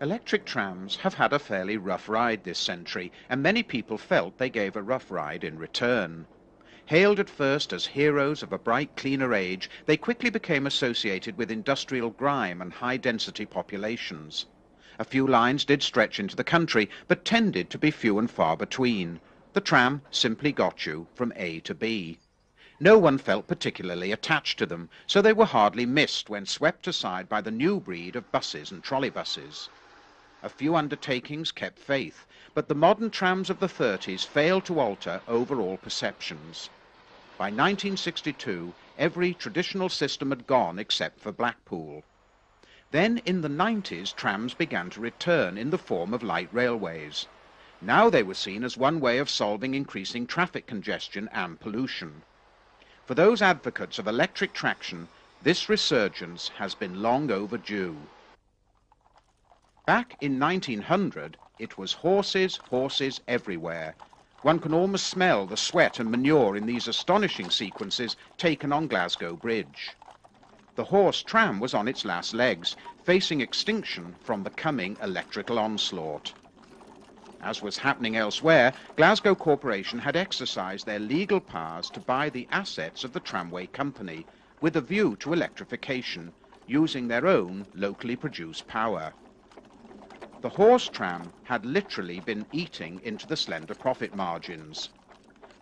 Electric trams have had a fairly rough ride this century, and many people felt they gave a rough ride in return. Hailed at first as heroes of a bright, cleaner age, they quickly became associated with industrial grime and high-density populations. A few lines did stretch into the country, but tended to be few and far between. The tram simply got you from A to B. No one felt particularly attached to them, so they were hardly missed when swept aside by the new breed of buses and trolleybuses. A few undertakings kept faith, but the modern trams of the 30s failed to alter overall perceptions. By 1962, every traditional system had gone except for Blackpool. Then in the 90s, trams began to return in the form of light railways. Now they were seen as one way of solving increasing traffic congestion and pollution. For those advocates of electric traction, this resurgence has been long overdue. Back in 1900, it was horses, horses everywhere. One can almost smell the sweat and manure in these astonishing sequences taken on Glasgow Bridge. The horse tram was on its last legs, facing extinction from the coming electrical onslaught. As was happening elsewhere, Glasgow Corporation had exercised their legal powers to buy the assets of the tramway company, with a view to electrification, using their own locally produced power. The horse tram had literally been eating into the slender profit margins.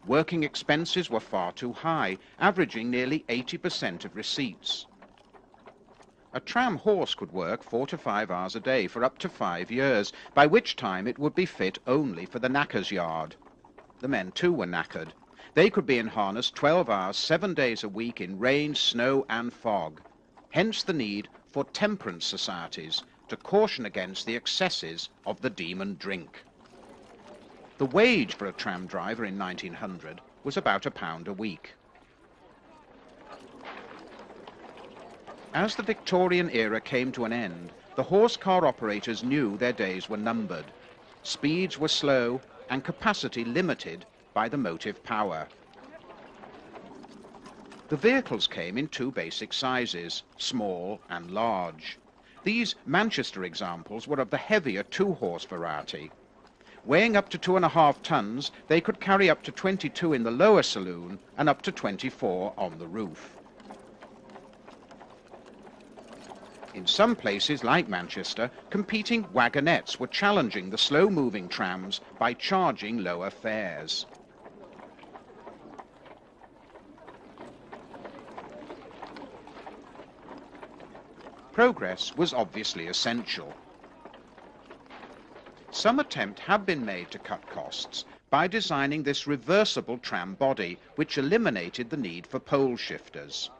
Working expenses were far too high, averaging nearly 80% of receipts. A tram horse could work 4 to 5 hours a day for up to 5 years, by which time it would be fit only for the knacker's yard. The men too were knackered. They could be in harness 12 hours, 7 days a week in rain, snow and fog. Hence the need for temperance societies to caution against the excesses of the demon drink. The wage for a tram driver in 1900 was about £1 a week. As the Victorian era came to an end, the horse car operators knew their days were numbered. Speeds were slow and capacity limited by the motive power. The vehicles came in two basic sizes, small and large. These Manchester examples were of the heavier 2-horse variety. Weighing up to 2.5 tons, they could carry up to 22 in the lower saloon and up to 24 on the roof. In some places, like Manchester, competing wagonettes were challenging the slow-moving trams by charging lower fares. Progress was obviously essential. Some attempt had been made to cut costs by designing this reversible tram body, which eliminated the need for pole shifters.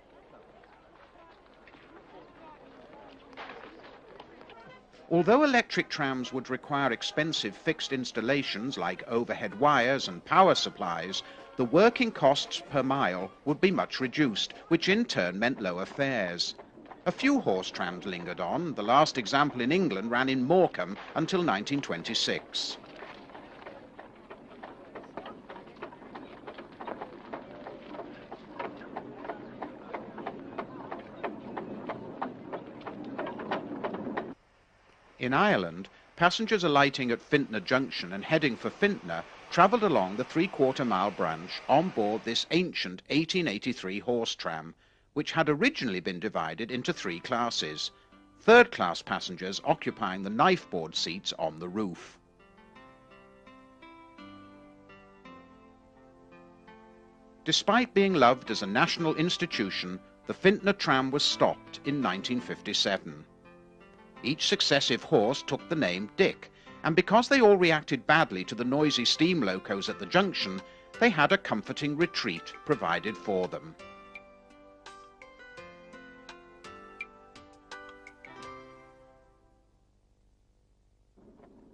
Although electric trams would require expensive fixed installations like overhead wires and power supplies, the working costs per mile would be much reduced, which in turn meant lower fares. A few horse trams lingered on. The last example in England ran in Morecambe until 1926. In Ireland, passengers alighting at Fintna Junction and heading for Fintna travelled along the 3/4-mile branch on board this ancient 1883 horse tram, which had originally been divided into 3 classes, third-class passengers occupying the knifeboard seats on the roof. Despite being loved as a national institution, the Fintna tram was stopped in 1957. Each successive horse took the name Dick, and because they all reacted badly to the noisy steam locos at the junction, they had a comforting retreat provided for them.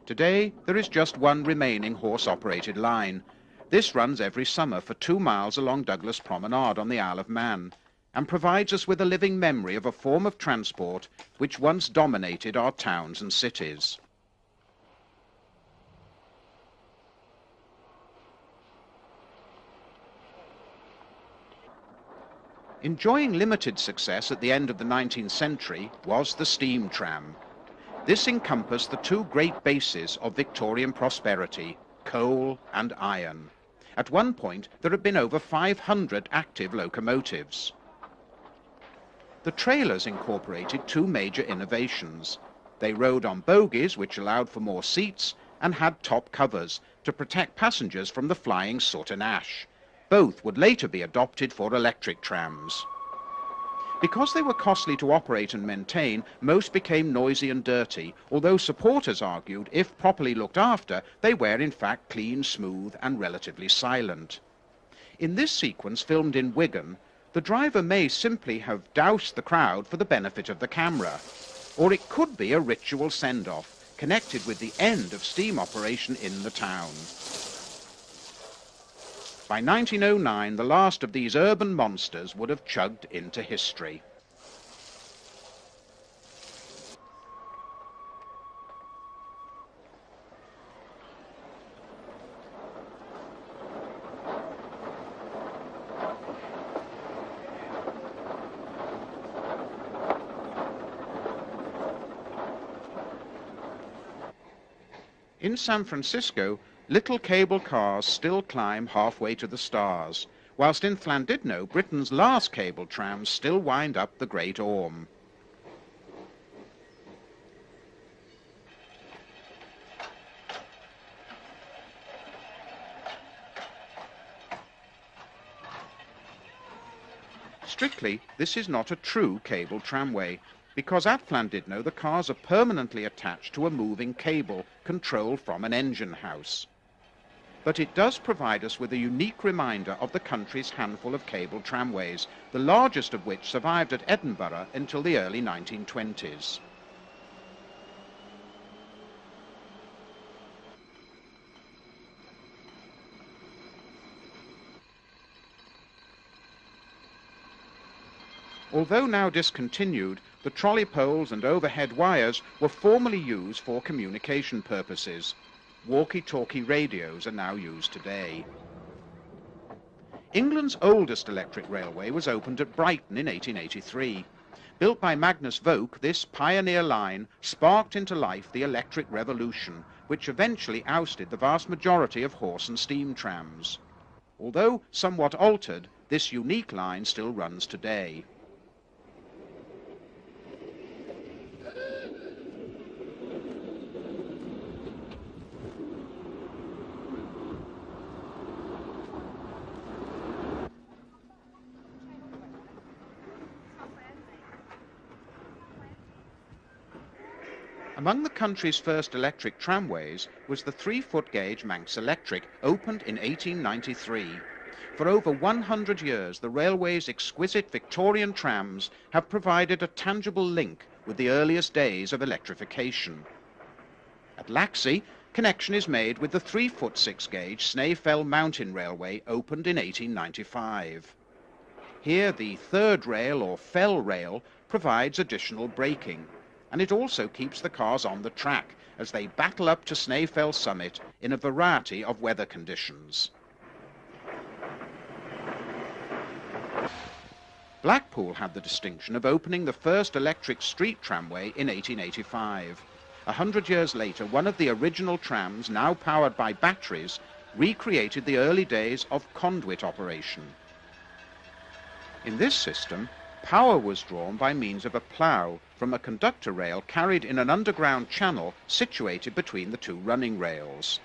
Today, there is just one remaining horse-operated line. This runs every summer for 2 miles along Douglas Promenade on the Isle of Man, and provides us with a living memory of a form of transport which once dominated our towns and cities. Enjoying limited success at the end of the 19th century was the steam tram. This encompassed the two great bases of Victorian prosperity, coal and iron. At one point, there had been over 500 active locomotives. The trailers incorporated two major innovations. They rode on bogies, which allowed for more seats, and had top covers to protect passengers from the flying soot and ash. Both would later be adopted for electric trams. Because they were costly to operate and maintain, most became noisy and dirty, although supporters argued if properly looked after, they were in fact clean, smooth and relatively silent. In this sequence, filmed in Wigan, the driver may simply have doused the crowd for the benefit of the camera, or it could be a ritual send-off connected with the end of steam operation in the town. By 1909, the last of these urban monsters would have chugged into history. In San Francisco, little cable cars still climb halfway to the stars, whilst in Llandudno, Britain's last cable trams still wind up the Great Orme. Strictly, this is not a true cable tramway, because at Llandudno the cars are permanently attached to a moving cable controlled from an engine house. But it does provide us with a unique reminder of the country's handful of cable tramways, the largest of which survived at Edinburgh until the early 1920s. Although now discontinued, the trolley poles and overhead wires were formerly used for communication purposes. Walkie-talkie radios are now used today. England's oldest electric railway was opened at Brighton in 1883. Built by Magnus Voke, this pioneer line sparked into life the electric revolution, which eventually ousted the vast majority of horse and steam trams. Although somewhat altered, this unique line still runs today. Among the country's first electric tramways was the 3-foot gauge Manx Electric, opened in 1893. For over 100 years, the railway's exquisite Victorian trams have provided a tangible link with the earliest days of electrification. At Laxey, connection is made with the 3-foot 6-gauge Snaefell Mountain Railway, opened in 1895. Here, the third rail, or fell rail, provides additional braking, and it also keeps the cars on the track as they battle up to Snaefell summit in a variety of weather conditions. Blackpool had the distinction of opening the first electric street tramway in 1885. 100 years later, one of the original trams, now powered by batteries, recreated the early days of conduit operation. In this system, power was drawn by means of a plough from a conductor rail carried in an underground channel situated between the two running rails.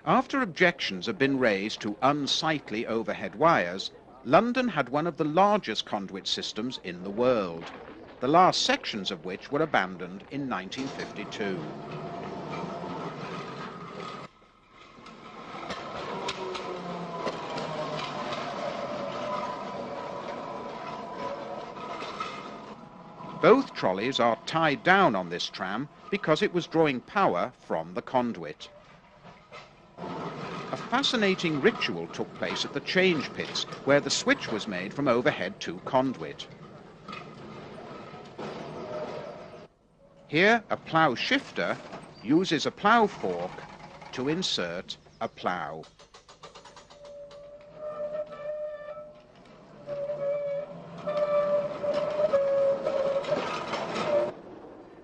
After objections had been raised to unsightly overhead wires, London had one of the largest conduit systems in the world, the last sections of which were abandoned in 1952. Both trolleys are tied down on this tram because it was drawing power from the conduit. A fascinating ritual took place at the change pits, where the switch was made from overhead to conduit. Here, a plough shifter uses a plough fork to insert a plough.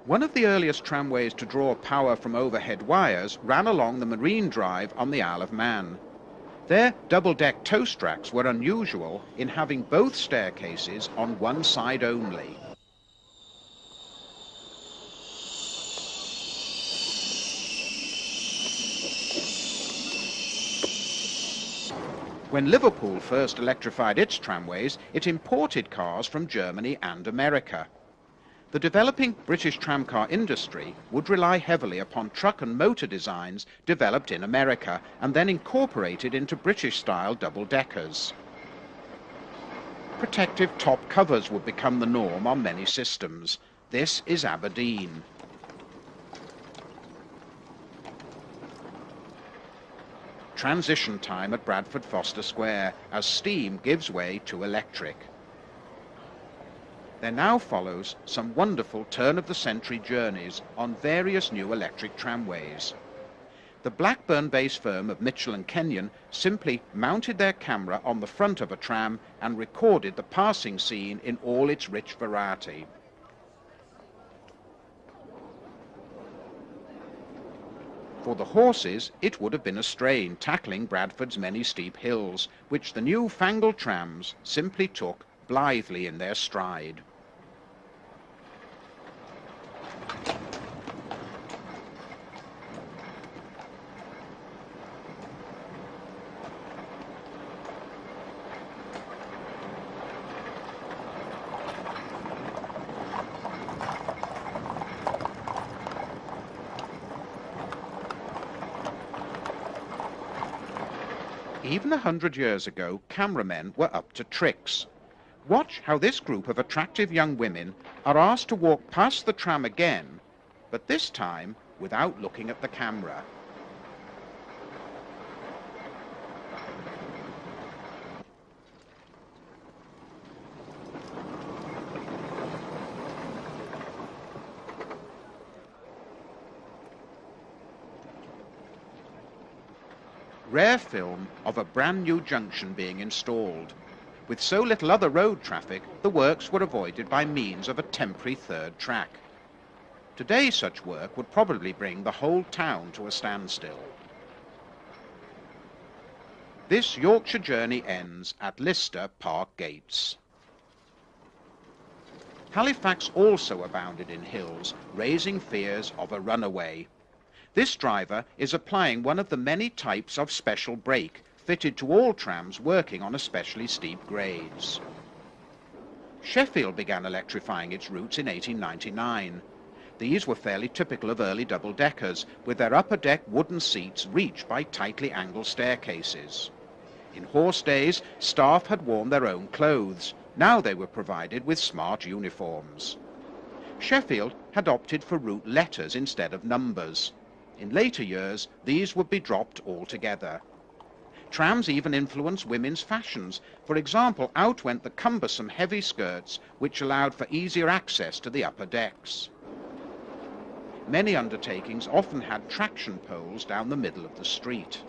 One of the earliest tramways to draw power from overhead wires ran along the Marine Drive on the Isle of Man. Their double-deck toast racks were unusual in having both staircases on one side only. When Liverpool first electrified its tramways, it imported cars from Germany and America. The developing British tramcar industry would rely heavily upon truck and motor designs developed in America and then incorporated into British-style double-deckers. Protective top covers would become the norm on many systems. This is Aberdeen. Transition time at Bradford Foster Square as steam gives way to electric. There now follows some wonderful turn-of-the-century journeys on various new electric tramways. The Blackburn-based firm of Mitchell and Kenyon simply mounted their camera on the front of a tram and recorded the passing scene in all its rich variety. For the horses, it would have been a strain tackling Bradford's many steep hills, which the new-fangled trams simply took blithely in their stride. Even 100 years ago, cameramen were up to tricks. Watch how this group of attractive young women are asked to walk past the tram again, but this time without looking at the camera. Rare film of a brand new junction being installed. With so little other road traffic, the works were avoided by means of a temporary third track. Today such work would probably bring the whole town to a standstill. This Yorkshire journey ends at Lister Park Gates. Halifax also abounded in hills, raising fears of a runaway. This driver is applying one of the many types of special brake fitted to all trams working on especially steep grades. Sheffield began electrifying its routes in 1899. These were fairly typical of early double-deckers, with their upper deck wooden seats reached by tightly angled staircases. In horse days, staff had worn their own clothes. Now they were provided with smart uniforms. Sheffield had opted for route letters instead of numbers. In later years, these would be dropped altogether. Trams even influenced women's fashions. For example, out went the cumbersome heavy skirts which allowed for easier access to the upper decks. Many undertakings often had traction poles down the middle of the street.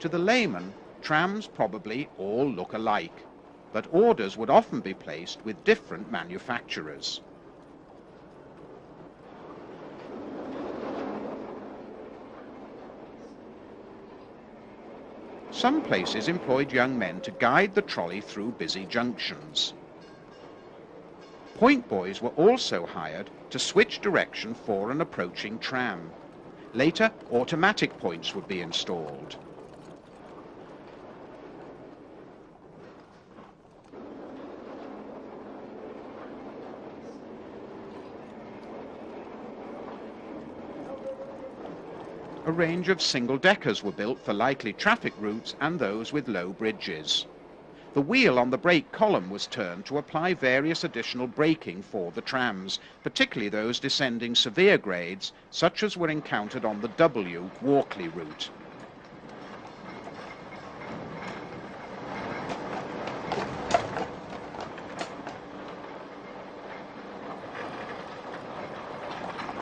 To the layman, trams probably all look alike, but orders would often be placed with different manufacturers. Some places employed young men to guide the trolley through busy junctions. Point boys were also hired to switch direction for an approaching tram. Later, automatic points would be installed. A range of single-deckers were built for likely traffic routes and those with low bridges. The wheel on the brake column was turned to apply various additional braking for the trams, particularly those descending severe grades, such as were encountered on the W Walkley route.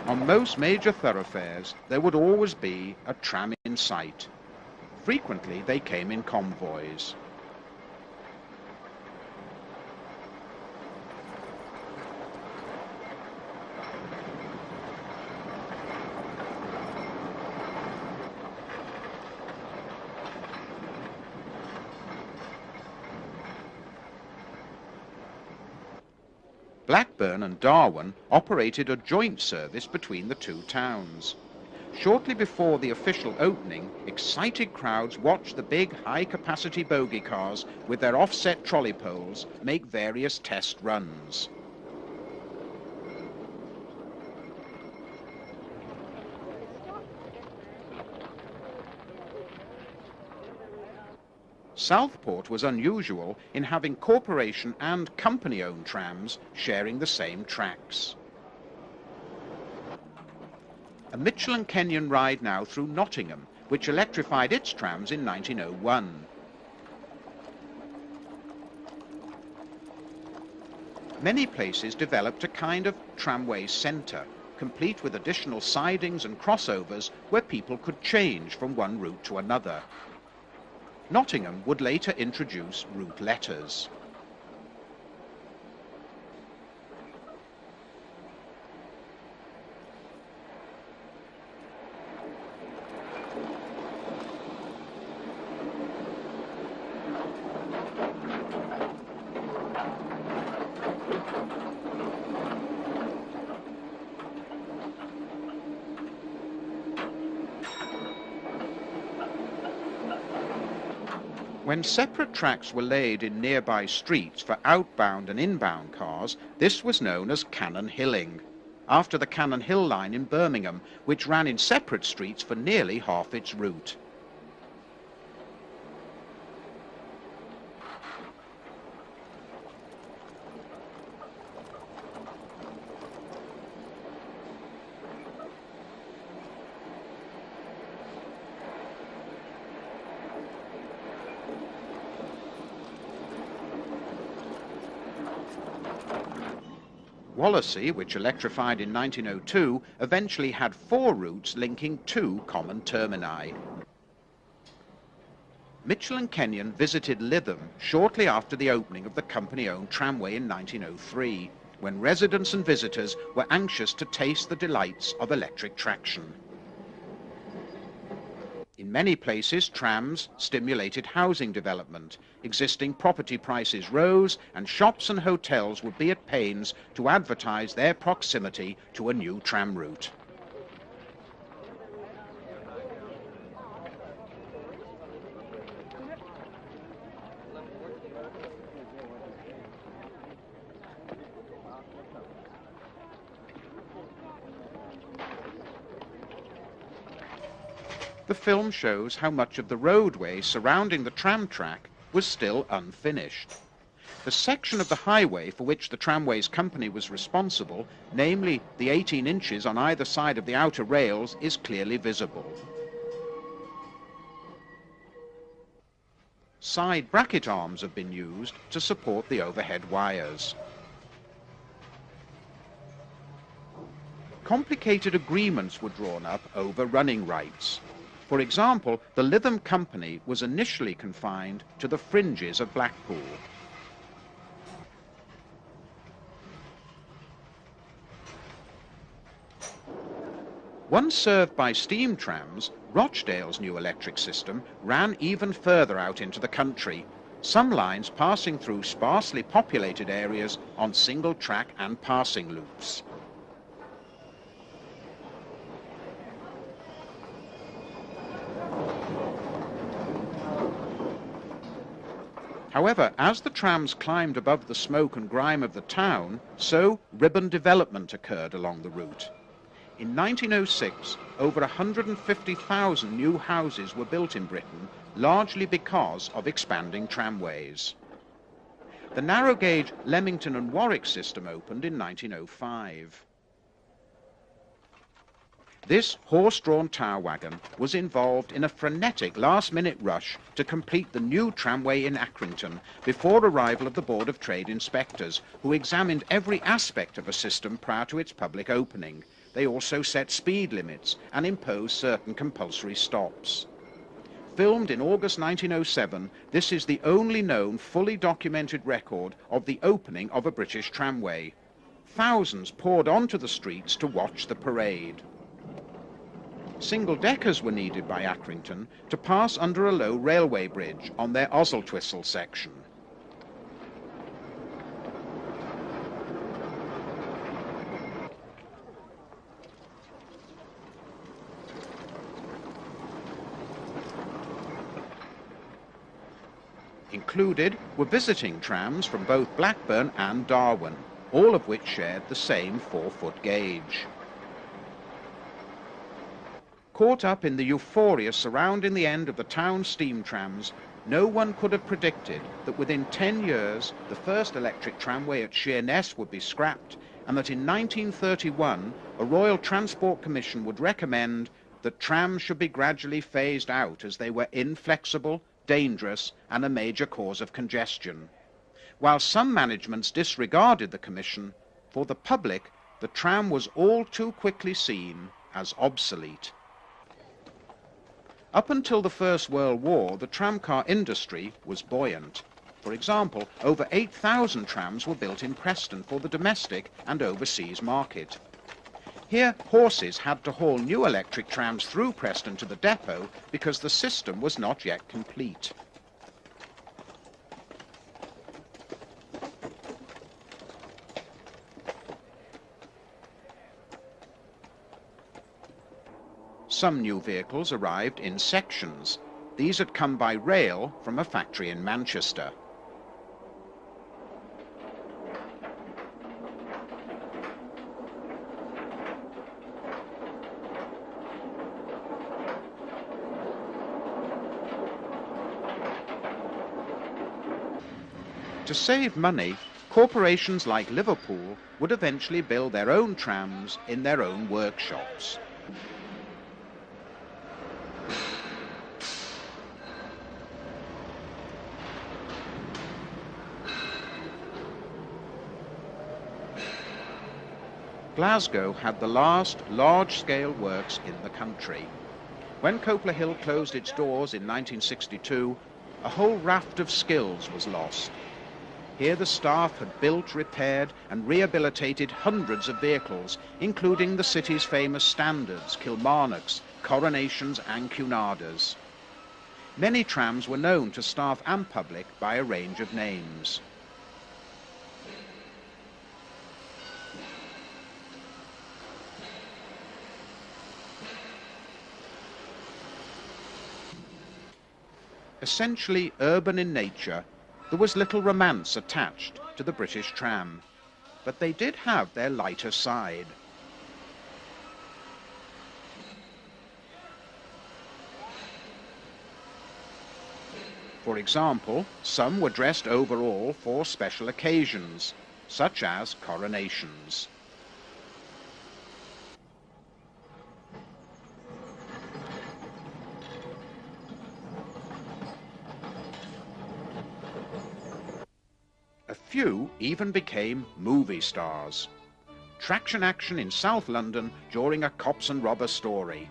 On most major thoroughfares, there would always be a tram in sight. Frequently, they came in convoys. Blackburn and Darwin operated a joint service between the two towns. Shortly before the official opening, excited crowds watched the big high-capacity bogie cars with their offset trolley poles make various test runs. Southport was unusual in having corporation and company-owned trams sharing the same tracks. A Mitchell and Kenyon ride now through Nottingham, which electrified its trams in 1901. Many places developed a kind of tramway centre, complete with additional sidings and crossovers where people could change from one route to another. Nottingham would later introduce route letters. When separate tracks were laid in nearby streets for outbound and inbound cars, this was known as Cannon Hilling, after the Cannon Hill line in Birmingham, which ran in separate streets for nearly half its route. Wallasey, which electrified in 1902, eventually had 4 routes linking 2 common termini. Mitchell and Kenyon visited Lytham shortly after the opening of the company-owned tramway in 1903, when residents and visitors were anxious to taste the delights of electric traction. In many places, trams stimulated housing development. Existing property prices rose, and shops and hotels would be at pains to advertise their proximity to a new tram route. The film shows how much of the roadway surrounding the tram track was still unfinished. The section of the highway for which the tramways company was responsible, namely the 18 inches on either side of the outer rails, is clearly visible. Side bracket arms have been used to support the overhead wires. Complicated agreements were drawn up over running rights. For example, the Lytham Company was initially confined to the fringes of Blackpool. Once served by steam trams, Rochdale's new electric system ran even further out into the country, some lines passing through sparsely populated areas on single track and passing loops. However, as the trams climbed above the smoke and grime of the town, so ribbon development occurred along the route. In 1906, over 150,000 new houses were built in Britain, largely because of expanding tramways. The narrow-gauge Leamington and Warwick system opened in 1905. This horse-drawn tower wagon was involved in a frenetic last-minute rush to complete the new tramway in Accrington before arrival of the Board of Trade Inspectors, who examined every aspect of a system prior to its public opening. They also set speed limits and imposed certain compulsory stops. Filmed in August 1907, this is the only known fully documented record of the opening of a British tramway. Thousands poured onto the streets to watch the parade. Single-deckers were needed by Accrington to pass under a low railway bridge on their Oswaldtwistle section. Included were visiting trams from both Blackburn and Darwin, all of which shared the same 4-foot gauge. Caught up in the euphoria surrounding the end of the town steam trams, no one could have predicted that within 10 years the first electric tramway at Sheerness would be scrapped, and that in 1931 a Royal Transport Commission would recommend that trams should be gradually phased out as they were inflexible, dangerous and a major cause of congestion. While some managements disregarded the commission, for the public the tram was all too quickly seen as obsolete. Up until the First World War, the tramcar industry was buoyant. For example, over 8,000 trams were built in Preston for the domestic and overseas market. Here, horses had to haul new electric trams through Preston to the depot because the system was not yet complete. Some new vehicles arrived in sections. These had come by rail from a factory in Manchester. To save money, corporations like Liverpool would eventually build their own trams in their own workshops. Glasgow had the last large-scale works in the country. When Copeland Hill closed its doors in 1962, a whole raft of skills was lost. Here the staff had built, repaired and rehabilitated hundreds of vehicles, including the city's famous standards, Kilmarnocks, Coronations and Cunadas. Many trams were known to staff and public by a range of names. Essentially urban in nature, there was little romance attached to the British tram, but they did have their lighter side. For example, some were dressed overall for special occasions, such as coronations. A few even became movie stars. Traction action in South London during a cops and robbers story.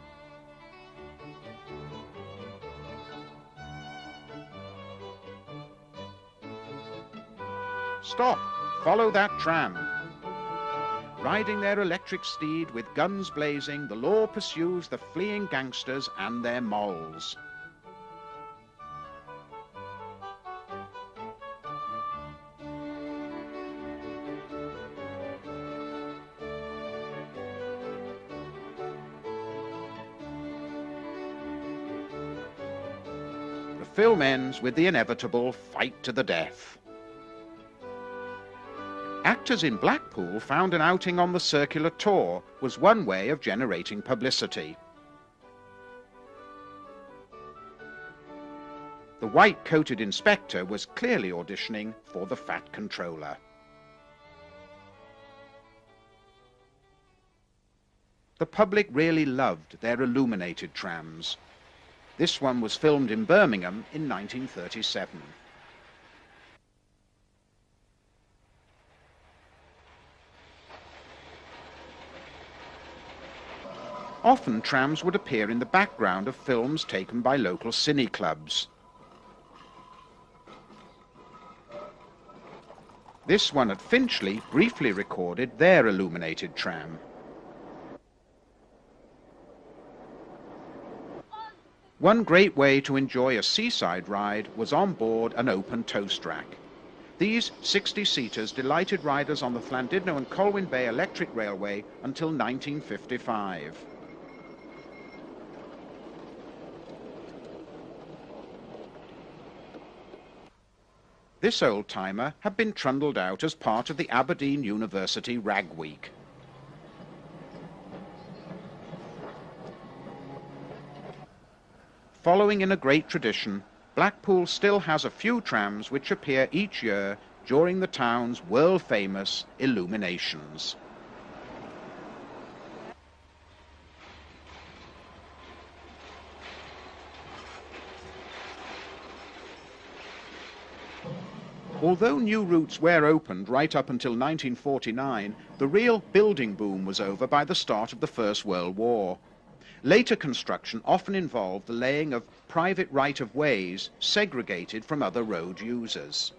Stop! Follow that tram! Riding their electric steed with guns blazing, the law pursues the fleeing gangsters and their moles. The film ends with the inevitable fight to the death. Actors in Blackpool found an outing on the circular tour was one way of generating publicity. The white-coated inspector was clearly auditioning for the fat controller. The public really loved their illuminated trams. This one was filmed in Birmingham in 1937. Often trams would appear in the background of films taken by local cine clubs. This one at Finchley briefly recorded their illuminated tram. One great way to enjoy a seaside ride was on board an open toast rack. These 60-seaters delighted riders on the Llandudno and Colwyn Bay Electric Railway until 1955. This old-timer had been trundled out as part of the Aberdeen University Rag Week. Following in a great tradition, Blackpool still has a few trams which appear each year during the town's world-famous illuminations. Although new routes were opened right up until 1949, the real building boom was over by the start of the First World War. Later construction often involved the laying of private right-of-ways segregated from other road users.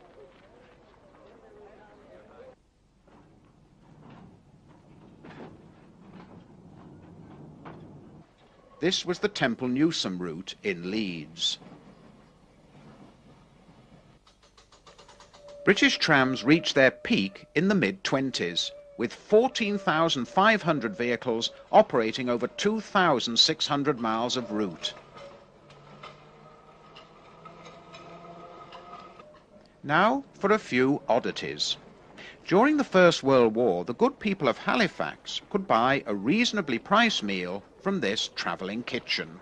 This was the Temple Newsam route in Leeds. British trams reached their peak in the mid-20s, with 14,500 vehicles operating over 2,600 miles of route. Now for a few oddities. During the First World War, the good people of Halifax could buy a reasonably priced meal from this travelling kitchen.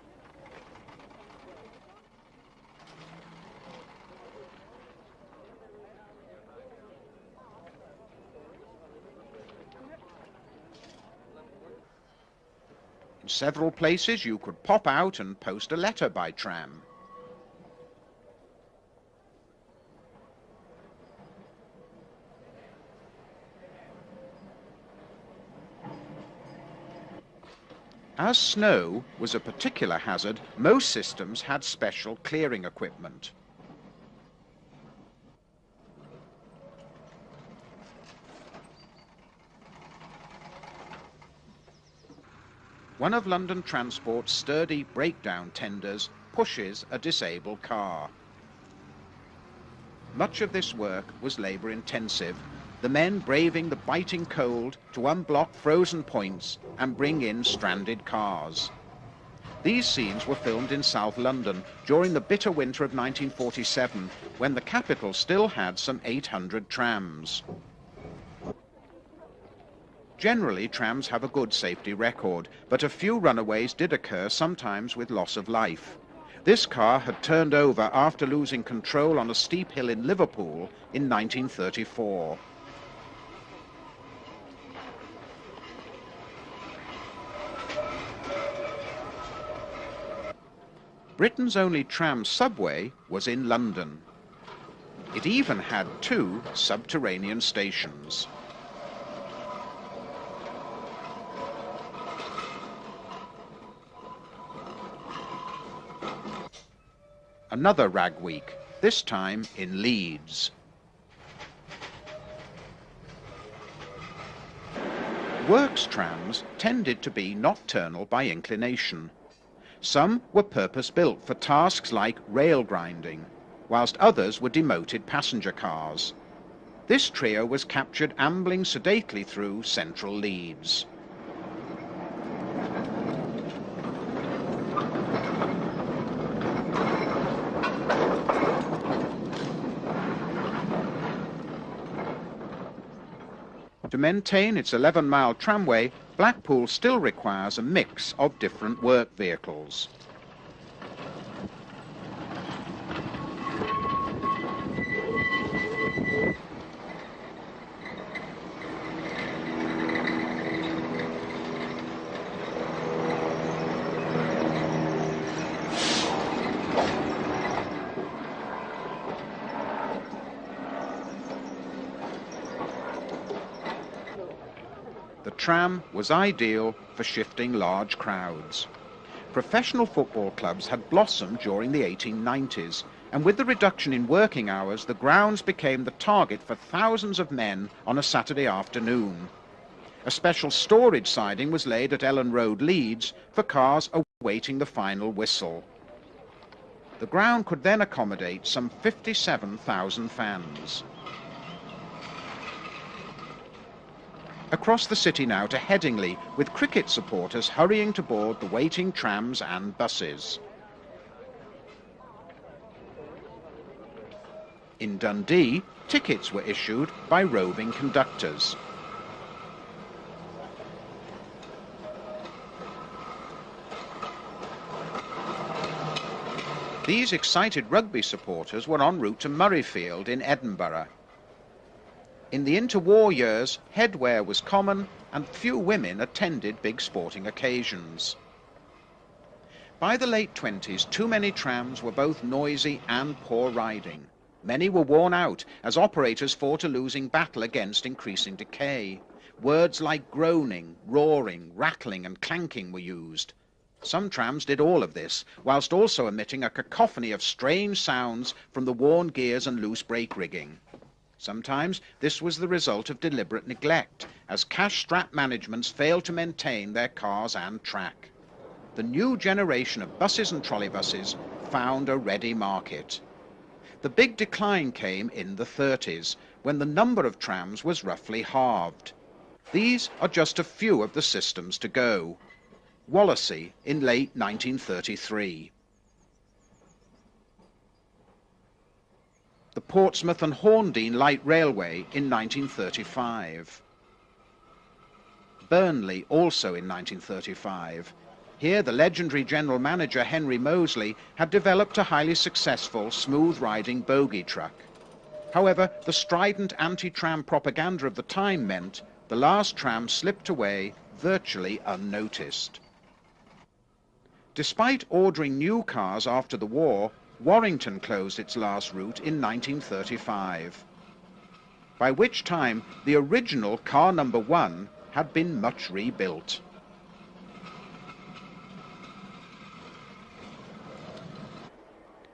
In several places you could pop out and post a letter by tram. As snow was a particular hazard, most systems had special clearing equipment. One of London Transport's sturdy breakdown tenders pushes a disabled car. Much of this work was labour-intensive, the men braving the biting cold to unblock frozen points and bring in stranded cars. These scenes were filmed in South London during the bitter winter of 1947, when the capital still had some 800 trams. Generally, trams have a good safety record, but a few runaways did occur, sometimes with loss of life. This car had turned over after losing control on a steep hill in Liverpool in 1934. Britain's only tram subway was in London. It even had 2 subterranean stations. Another rag week, this time in Leeds. Works trams tended to be nocturnal by inclination. Some were purpose-built for tasks like rail grinding, whilst others were demoted passenger cars. This trio was captured ambling sedately through central Leeds. To maintain its 11-mile tramway, Blackpool still requires a mix of different work vehicles. The tram was ideal for shifting large crowds. Professional football clubs had blossomed during the 1890s, and with the reduction in working hours, the grounds became the target for thousands of men on a Saturday afternoon. A special storage siding was laid at Ellen Road, Leeds, for cars awaiting the final whistle. The ground could then accommodate some 57,000 fans. Across the city now to Headingley, with cricket supporters hurrying to board the waiting trams and buses. In Dundee, tickets were issued by roving conductors. These excited rugby supporters were en route to Murrayfield in Edinburgh. In the interwar years, headwear was common and few women attended big sporting occasions. By the late 20s, too many trams were both noisy and poor riding. Many were worn out as operators fought a losing battle against increasing decay. Words like groaning, roaring, rattling and clanking were used. Some trams did all of this, whilst also emitting a cacophony of strange sounds from the worn gears and loose brake rigging. Sometimes this was the result of deliberate neglect, as cash-strapped managements failed to maintain their cars and track. The new generation of buses and trolleybuses found a ready market. The big decline came in the 30s, when the number of trams was roughly halved. These are just a few of the systems to go. Wallasey in late 1933. The Portsmouth and Horndean Light Railway in 1935. Burnley also in 1935. Here the legendary general manager Henry Moseley had developed a highly successful smooth-riding bogie truck. However, the strident anti-tram propaganda of the time meant the last tram slipped away virtually unnoticed. Despite ordering new cars after the war, Warrington closed its last route in 1935, by which time the original car number 1 had been much rebuilt.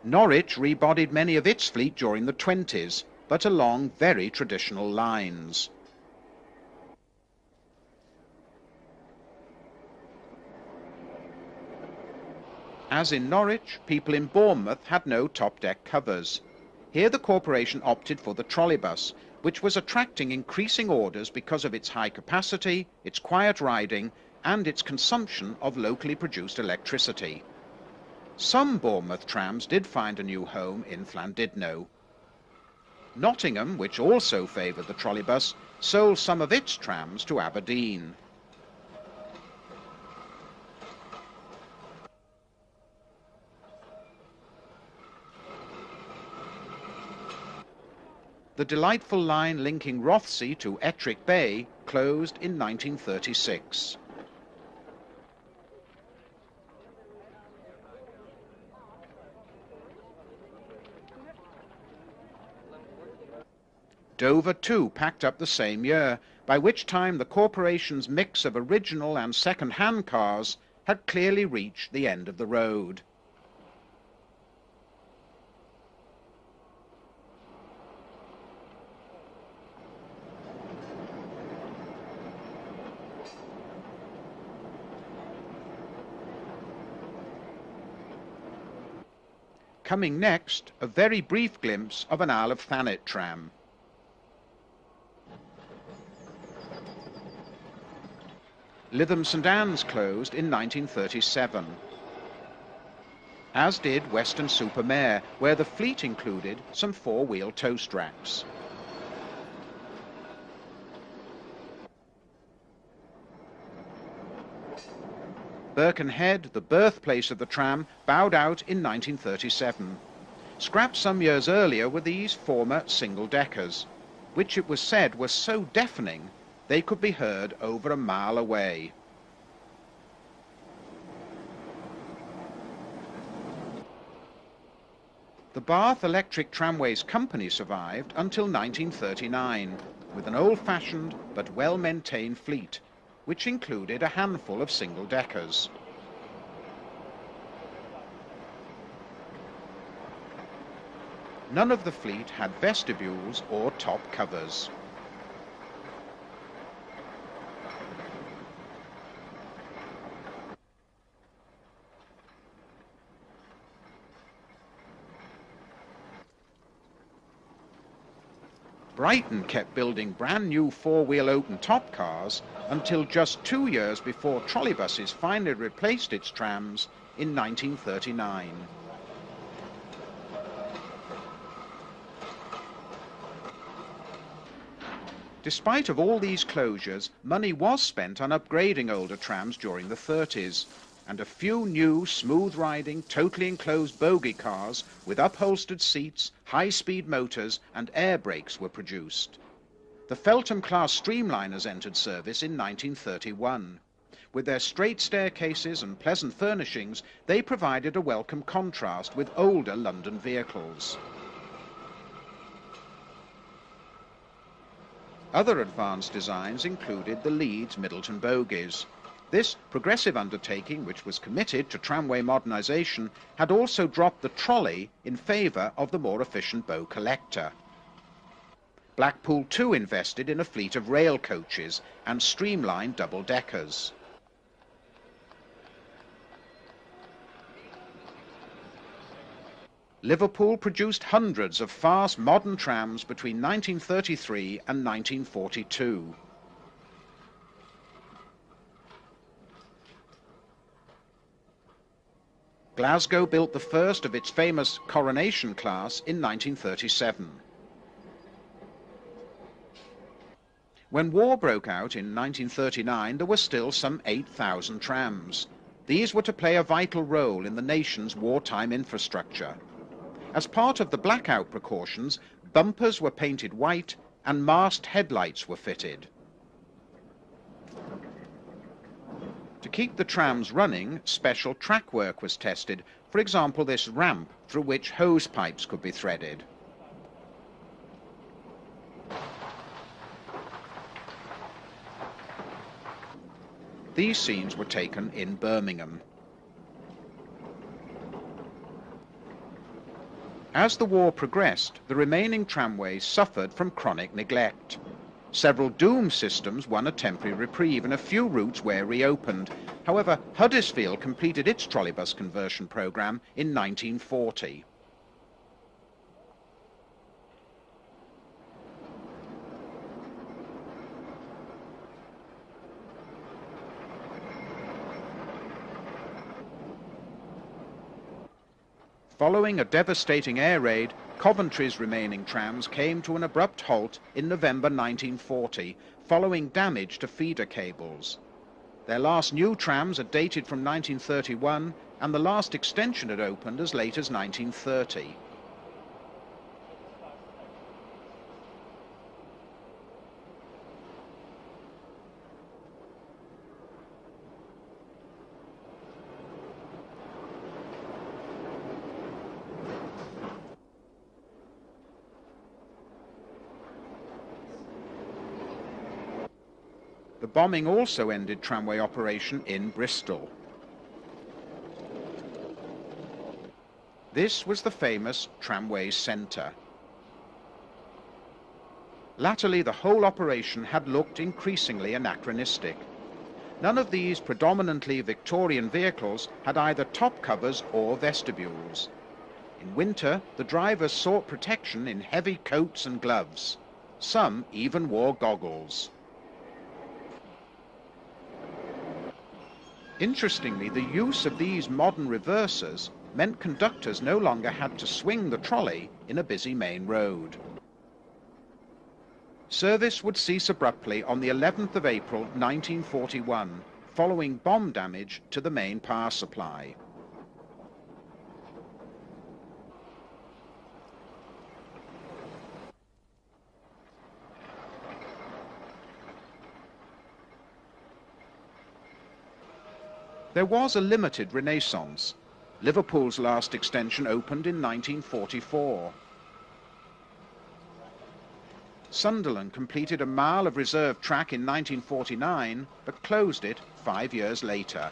Norwich rebodied many of its fleet during the 20s, but along very traditional lines. As in Norwich, people in Bournemouth had no top-deck covers. Here the corporation opted for the trolleybus, which was attracting increasing orders because of its high capacity, its quiet riding, and its consumption of locally produced electricity. Some Bournemouth trams did find a new home in Llandudno. Nottingham, which also favoured the trolleybus, sold some of its trams to Aberdeen. The delightful line linking Rothesay to Ettrick Bay closed in 1936. Dover too packed up the same year, by which time the corporation's mix of original and second-hand cars had clearly reached the end of the road. Coming next, a very brief glimpse of an Isle of Thanet tram. Lytham St Anne's closed in 1937, as did Weston-super-Mare, where the fleet included some four-wheel toast racks. Birkenhead, the birthplace of the tram, bowed out in 1937. Scrapped some years earlier were these former single-deckers, which it was said were so deafening they could be heard over a mile away. The Bath Electric Tramways Company survived until 1939, with an old-fashioned but well-maintained fleet, which included a handful of single-deckers. None of the fleet had vestibules or top covers. Brighton kept building brand new four-wheel open-top cars until just 2 years before trolleybuses finally replaced its trams in 1939. Despite of all these closures, money was spent on upgrading older trams during the 30s, and a few new, smooth-riding, totally enclosed bogie cars with upholstered seats, high-speed motors and air brakes were produced. The Feltham-class streamliners entered service in 1931. With their straight staircases and pleasant furnishings, they provided a welcome contrast with older London vehicles. Other advanced designs included the Leeds Middleton bogies. This progressive undertaking, which was committed to tramway modernisation, had also dropped the trolley in favour of the more efficient bow collector. Blackpool too invested in a fleet of rail coaches and streamlined double-deckers. Liverpool produced hundreds of fast modern trams between 1933 and 1942. Glasgow built the first of its famous Coronation class in 1937. When war broke out in 1939, there were still some 8,000 trams. These were to play a vital role in the nation's wartime infrastructure. As part of the blackout precautions, bumpers were painted white and mast headlights were fitted. To keep the trams running, special track work was tested, for example this ramp through which hose pipes could be threaded. These scenes were taken in Birmingham. As the war progressed, the remaining tramways suffered from chronic neglect. Several doomed systems won a temporary reprieve and a few routes were reopened. However, Huddersfield completed its trolleybus conversion programme in 1940. Following a devastating air raid, Coventry's remaining trams came to an abrupt halt in November 1940, following damage to feeder cables. Their last new trams are dated from 1931, and the last extension had opened as late as 1930. The bombing also ended tramway operation in Bristol. This was the famous tramway centre. Latterly, the whole operation had looked increasingly anachronistic. None of these predominantly Victorian vehicles had either top covers or vestibules. In winter, the drivers sought protection in heavy coats and gloves. Some even wore goggles. Interestingly, the use of these modern reversers meant conductors no longer had to swing the trolley in a busy main road. Service would cease abruptly on the 11th of April 1941, following bomb damage to the main power supply. There was a limited renaissance. Liverpool's last extension opened in 1944. Sunderland completed a mile of reserve track in 1949, but closed it 5 years later.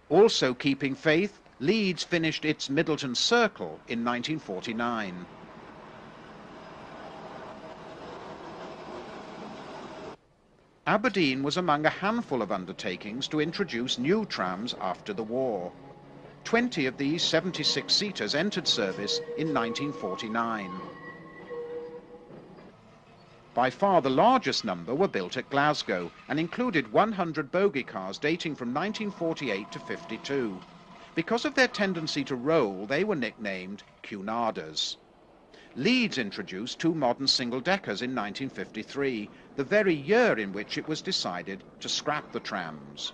Also keeping faith, Leeds finished its Middleton Circle in 1949. Aberdeen was among a handful of undertakings to introduce new trams after the war. 20 of these 76-seaters entered service in 1949. By far the largest number were built at Glasgow and included 100 bogie cars dating from 1948 to 52. Because of their tendency to roll, they were nicknamed Cunardas. Leeds introduced 2 modern single-deckers in 1953, the very year in which it was decided to scrap the trams.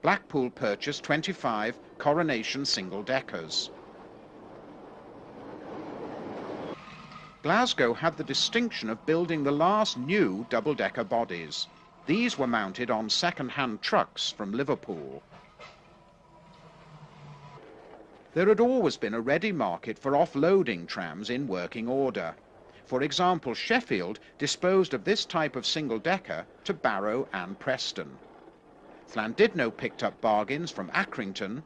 Blackpool purchased 25 Coronation single-deckers. Glasgow had the distinction of building the last new double-decker bodies. These were mounted on second-hand trucks from Liverpool. There had always been a ready market for offloading trams in working order. For example, Sheffield disposed of this type of single-decker to Barrow and Preston. Llandudno picked up bargains from Accrington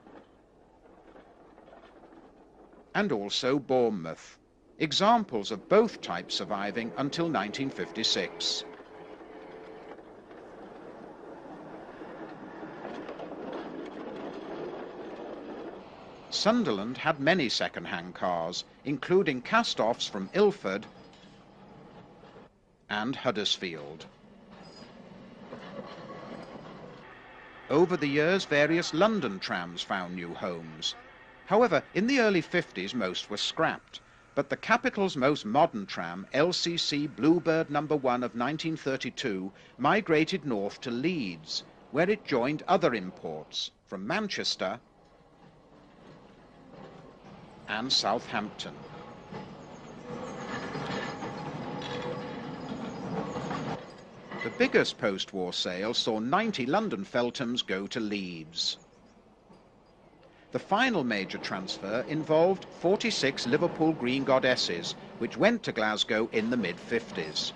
and also Bournemouth. Examples of both types surviving until 1956. Sunderland had many second-hand cars, including cast-offs from Ilford and Huddersfield. Over the years, various London trams found new homes. However, in the early 50s, most were scrapped. But the capital's most modern tram, LCC Bluebird No. 1 of 1932, migrated north to Leeds, where it joined other imports from Manchester and Southampton. The biggest post-war sale saw 90 London Felthams go to Leeds. The final major transfer involved 46 Liverpool Green Goddesses, which went to Glasgow in the mid-50s.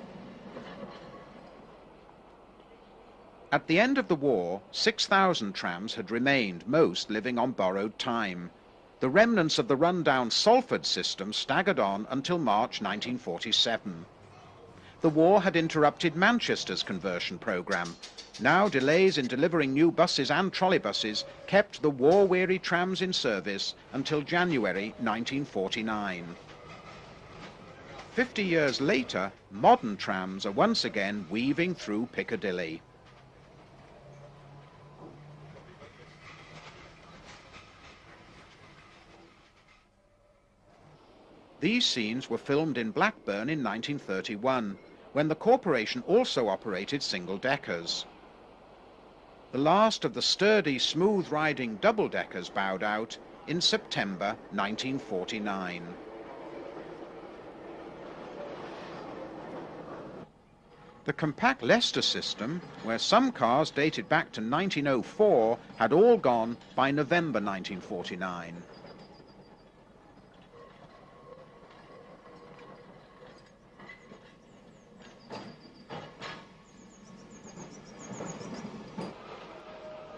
At the end of the war, 6,000 trams had remained, most living on borrowed time. The remnants of the run-down Salford system staggered on until March 1947. The war had interrupted Manchester's conversion programme. Now delays in delivering new buses and trolleybuses kept the war-weary trams in service until January 1949. 50 years later, modern trams are once again weaving through Piccadilly. These scenes were filmed in Blackburn in 1931, when the corporation also operated single-deckers. The last of the sturdy, smooth-riding double-deckers bowed out in September 1949. The compact Leicester system, where some cars dated back to 1904, had all gone by November 1949.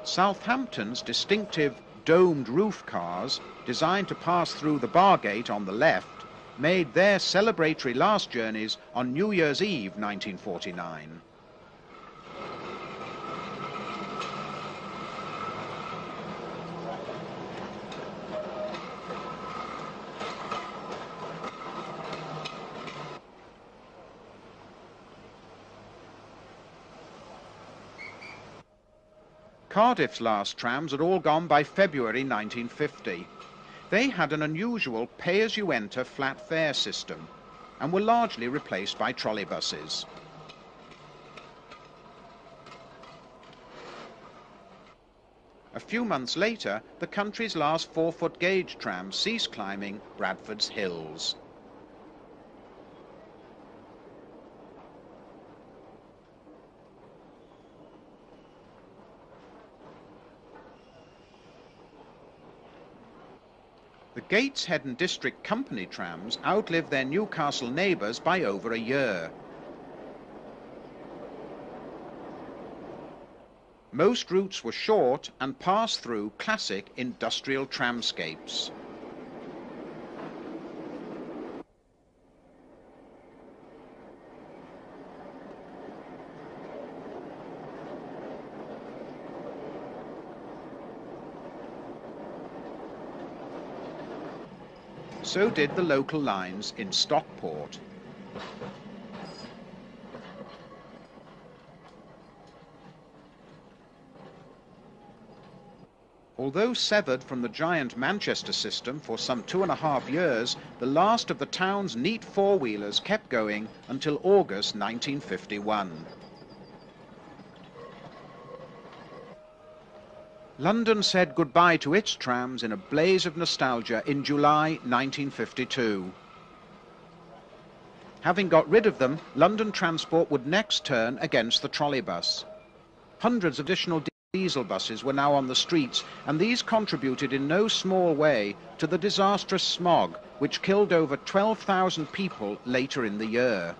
Southampton's distinctive domed roof cars, designed to pass through the bar gate on the left, made their celebratory last journeys on New Year's Eve 1949. Cardiff's last trams had all gone by February 1950. They had an unusual pay-as-you-enter flat fare system and were largely replaced by trolleybuses. A few months later, the country's last 4-foot gauge tram ceased climbing Bradford's hills. The Gateshead and District Company trams outlived their Newcastle neighbours by over a year. Most routes were short and passed through classic industrial tramscapes. So did the local lines in Stockport. Although severed from the giant Manchester system for some 2.5 years, the last of the town's neat four-wheelers kept going until August 1951. London said goodbye to its trams in a blaze of nostalgia in July 1952. Having got rid of them, London transport would next turn against the trolleybus. Hundreds of additional diesel buses were now on the streets, and these contributed in no small way to the disastrous smog which killed over 12,000 people later in the year.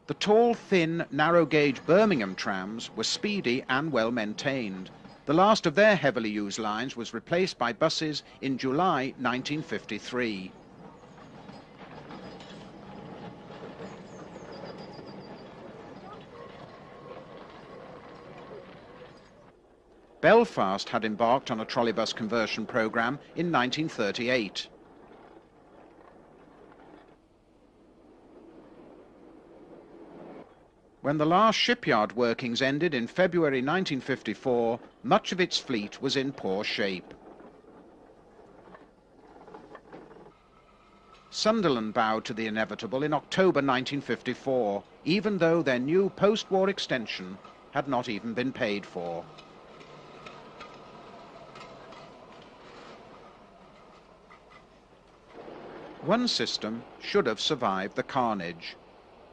The tall, thin, narrow-gauge Birmingham trams were speedy and well maintained. The last of their heavily used lines was replaced by buses in July 1953. Belfast had embarked on a trolleybus conversion programme in 1938. When the last shipyard workings ended in February 1954, much of its fleet was in poor shape. Sunderland bowed to the inevitable in October 1954, even though their new post-war extension had not even been paid for. One system should have survived the carnage.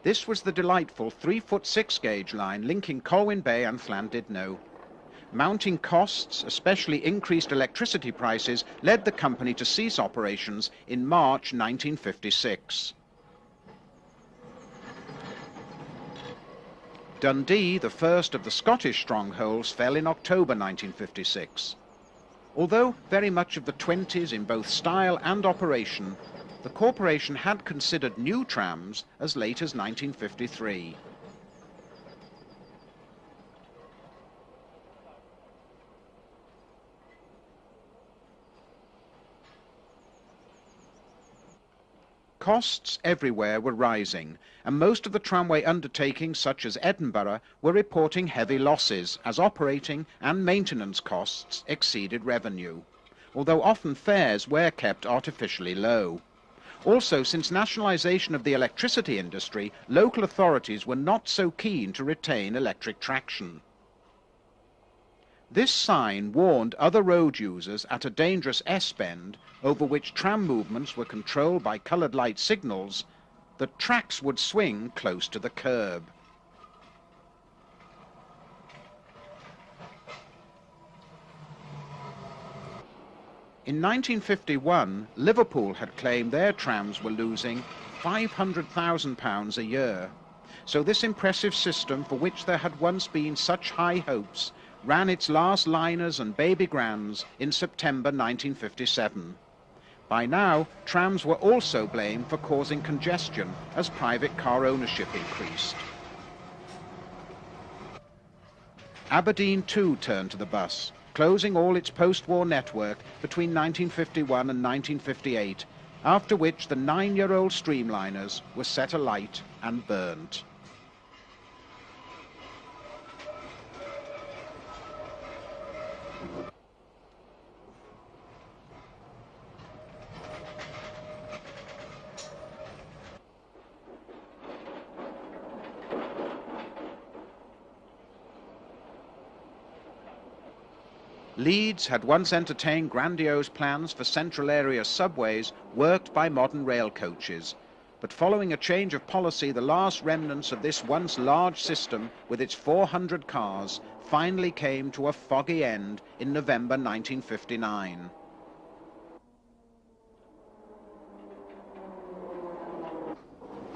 This was the delightful 3-foot 6-gauge line linking Colwyn Bay and Llandudno. Mounting costs, especially increased electricity prices, led the company to cease operations in March 1956. Dundee, the first of the Scottish strongholds, fell in October 1956. Although very much of the 20s in both style and operation, the corporation had considered new trams as late as 1953. Costs everywhere were rising, and most of the tramway undertakings, such as Edinburgh, were reporting heavy losses as operating and maintenance costs exceeded revenue, although often fares were kept artificially low. Also, since nationalisation of the electricity industry, local authorities were not so keen to retain electric traction. This sign warned other road users at a dangerous S-bend, over which tram movements were controlled by coloured light signals, that tracks would swing close to the curb. In 1951, Liverpool had claimed their trams were losing £500,000 a year. So this impressive system, for which there had once been such high hopes, ran its last liners and baby grands in September 1957. By now, trams were also blamed for causing congestion as private car ownership increased. Aberdeen too turned to the bus, closing all its post-war network between 1951 and 1958, after which the 9-year-old streamliners were set alight and burnt. Leeds had once entertained grandiose plans for central area subways worked by modern rail coaches, but following a change of policy, the last remnants of this once large system with its 400 cars finally came to a foggy end in November 1959.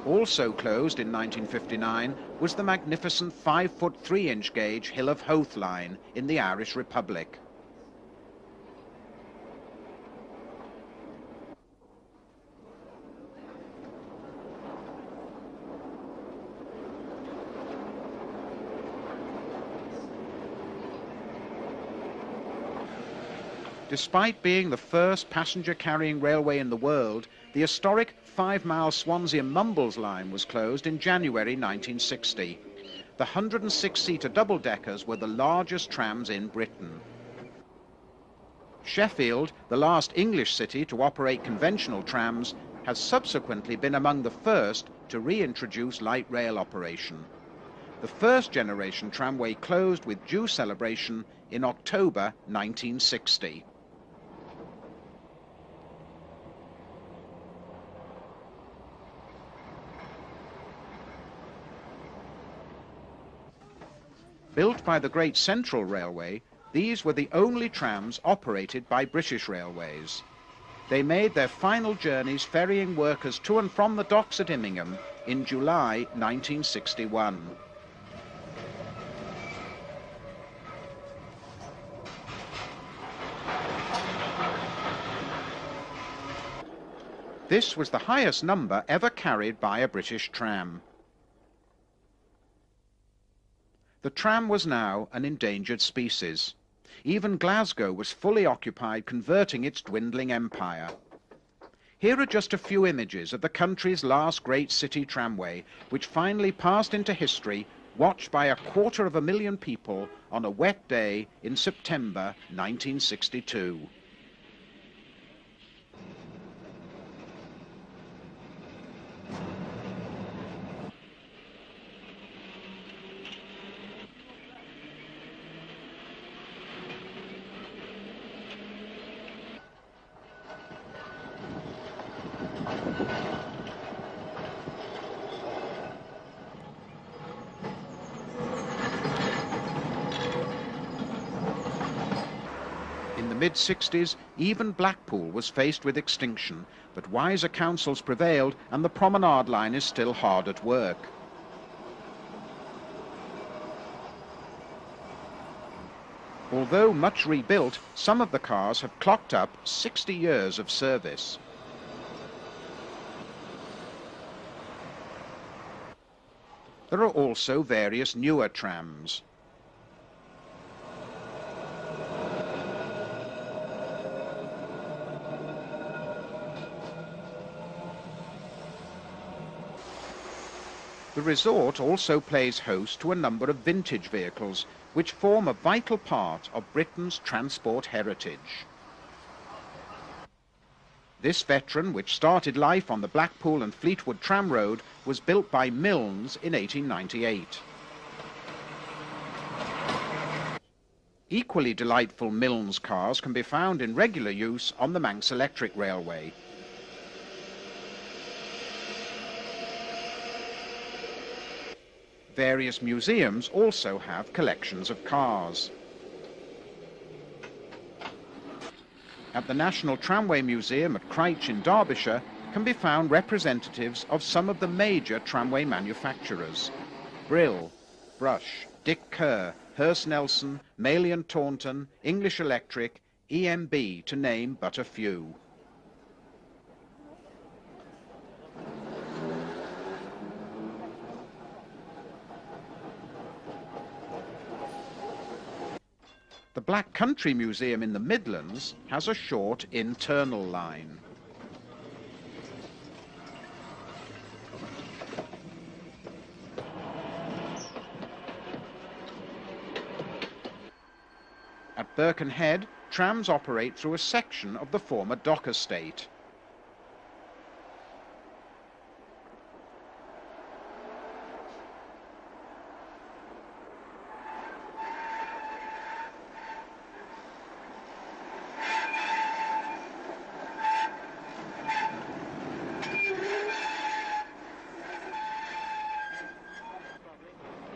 Also closed in 1959 was the magnificent 5-foot 3-inch gauge Hill of Howth line in the Irish Republic. Despite being the first passenger-carrying railway in the world, the historic 5-mile Swansea-Mumbles line was closed in January 1960. The 106-seater double-deckers were the largest trams in Britain. Sheffield, the last English city to operate conventional trams, has subsequently been among the first to reintroduce light rail operation. The first generation tramway closed with due celebration in October 1960. Built by the Great Central Railway, these were the only trams operated by British Railways. They made their final journeys ferrying workers to and from the docks at Immingham in July 1961. This was the highest number ever carried by a British tram. The tram was now an endangered species. Even Glasgow was fully occupied converting its dwindling empire. Here are just a few images of the country's last great city tramway, which finally passed into history, watched by 250,000 people on a wet day in September 1962. In the mid-60s, even Blackpool was faced with extinction, but wiser counsels prevailed and the promenade line is still hard at work. Although much rebuilt, some of the cars have clocked up 60 years of service. There are also various newer trams. The resort also plays host to a number of vintage vehicles, which form a vital part of Britain's transport heritage. This veteran, which started life on the Blackpool and Fleetwood tram road, was built by Milnes in 1898. Equally delightful Milnes cars can be found in regular use on the Manx Electric Railway. Various museums also have collections of cars. At the National Tramway Museum at Cryche in Derbyshire can be found representatives of some of the major tramway manufacturers: Brill, Brush, Dick Kerr, Hearst Nelson, Mailey & Taunton, English Electric, EMB, to name but a few. The Black Country Museum in the Midlands has a short internal line. At Birkenhead, trams operate through a section of the former dock estate.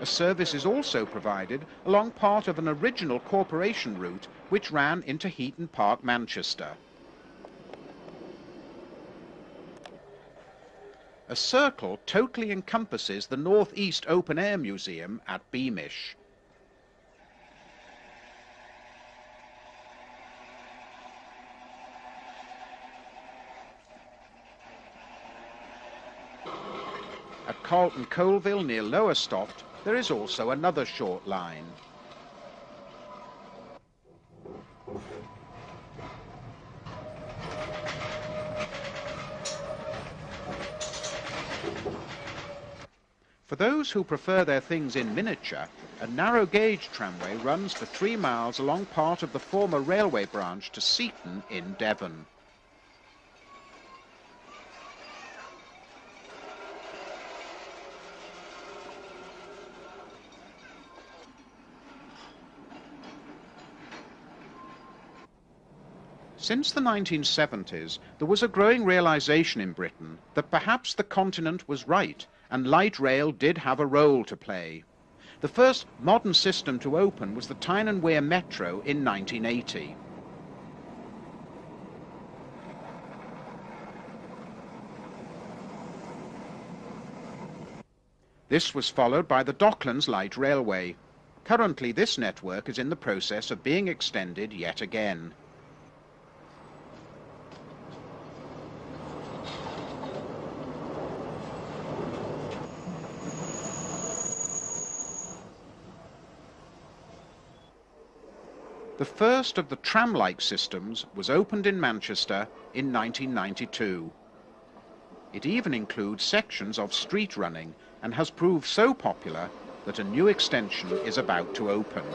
A service is also provided along part of an original corporation route which ran into Heaton Park, Manchester. A circle totally encompasses the North East Open Air Museum at Beamish. At Carlton Colville near Lowestoft, there is also another short line. For those who prefer their things in miniature, A narrow-gauge tramway runs for 3 miles along part of the former railway branch to Seaton in Devon. Since the 1970s, there was a growing realization in Britain that perhaps the continent was right and light rail did have a role to play. The first modern system to open was the Tyne and Wear Metro in 1980. This was followed by the Docklands Light Railway. Currently, this network is in the process of being extended yet again. The first of the tram-like systems was opened in Manchester in 1992. It even includes sections of street running and has proved so popular that a new extension is about to open.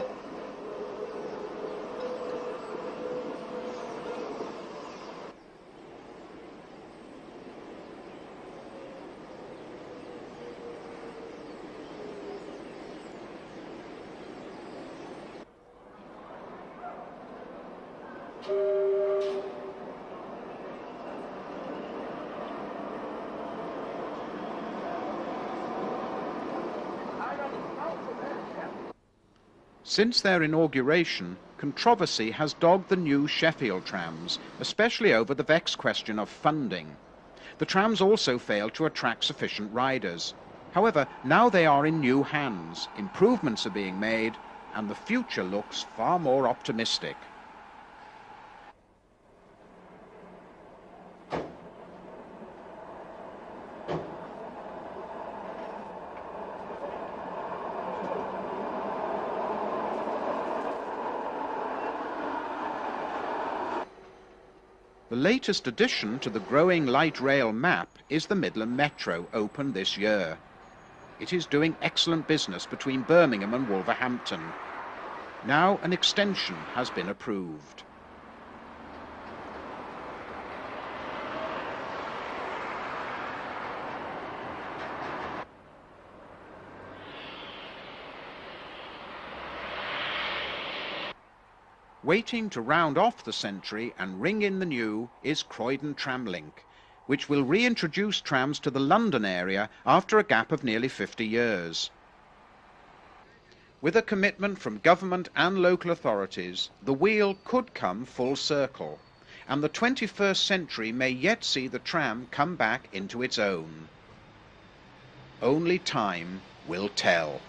Since their inauguration, controversy has dogged the new Sheffield trams, especially over the vexed question of funding. The trams also failed to attract sufficient riders. However, now they are in new hands, improvements are being made, and the future looks far more optimistic. The latest addition to the growing light rail map is the Midland Metro, opened this year. It is doing excellent business between Birmingham and Wolverhampton. Now an extension has been approved. Waiting to round off the century and ring in the new is Croydon Tramlink, which will reintroduce trams to the London area after a gap of nearly 50 years. With a commitment from government and local authorities, the wheel could come full circle, and the 21st century may yet see the tram come back into its own. Only time will tell.